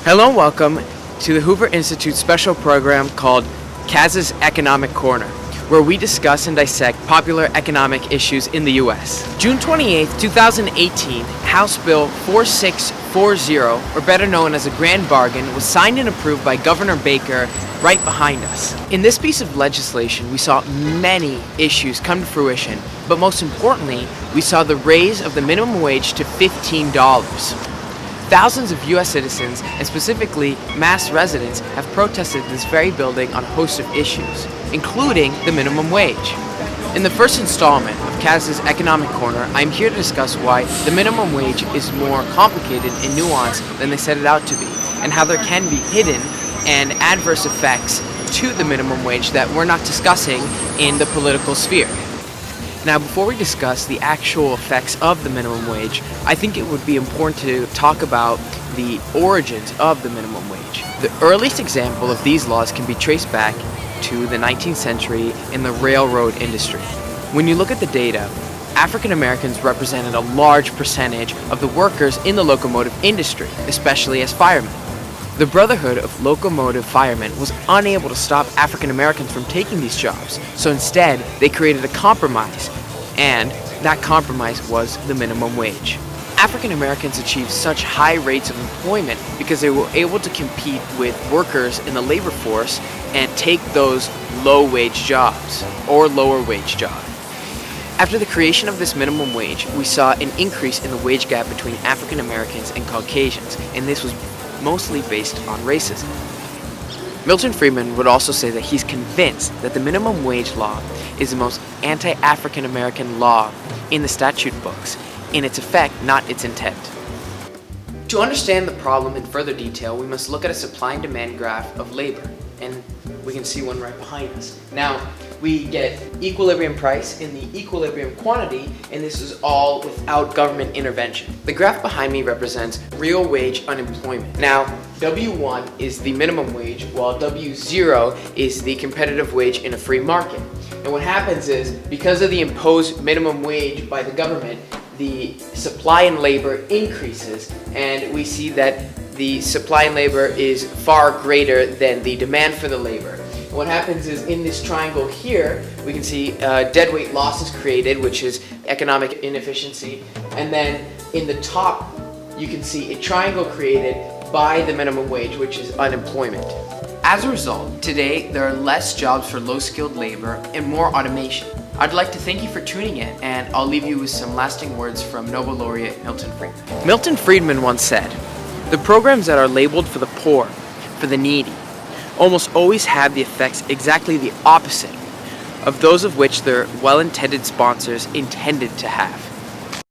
Hello and welcome to the Hoover Institute special program called Kaz's Economic Corner, where we discuss and dissect popular economic issues in the U.S. June 28, 2018, House Bill 4640, or better known as a grand bargain, was signed and approved by Governor Baker right behind us. In this piece of legislation, we saw many issues come to fruition, but most importantly, we saw the raise of the minimum wage to $15. Thousands of U.S. citizens, and specifically Mass residents, have protested this very building on a host of issues, including the minimum wage. In the first installment of Kaz's Economic Corner, I am here to discuss why the minimum wage is more complicated and nuanced than they set it out to be, and how there can be hidden and adverse effects to the minimum wage that we're not discussing in the political sphere. Now, before we discuss the actual effects of the minimum wage, I think it would be important to talk about the origins of the minimum wage. The earliest example of these laws can be traced back to the 19th century in the railroad industry. When you look at the data, African Americans represented a large percentage of the workers in the locomotive industry, especially as firemen. The Brotherhood of Locomotive Firemen was unable to stop African Americans from taking these jobs, so instead they created a compromise, and that compromise was the minimum wage. African Americans achieved such high rates of employment because they were able to compete with workers in the labor force and take those low-wage jobs or lower-wage jobs. After the creation of this minimum wage, we saw an increase in the wage gap between African Americans and Caucasians, and this was mostly based on racism. Milton Friedman would also say that he's convinced that the minimum wage law is the most anti-African American law in the statute books, in its effect, not its intent. To understand the problem in further detail, we must look at a supply and demand graph of labor, and we can see one right behind us. Now, we get equilibrium price in the equilibrium quantity, and this is all without government intervention. The graph behind me represents real wage unemployment. Now, W1 is the minimum wage, while W0 is the competitive wage in a free market. And what happens is, because of the imposed minimum wage by the government, the supply in labor increases, and we see that the supply in labor is far greater than the demand for the labor. And what happens is, in this triangle here, we can see deadweight losses created, which is economic inefficiency, and then in the top you can see a triangle created by the minimum wage, which is unemployment. As a result, today there are less jobs for low-skilled labor and more automation. I'd like to thank you for tuning in, and I'll leave you with some lasting words from Nobel laureate Milton Friedman. Milton Friedman once said, "The programs that are labeled for the poor, for the needy, almost always have the effects exactly the opposite of those of which their well-intended sponsors intended to have."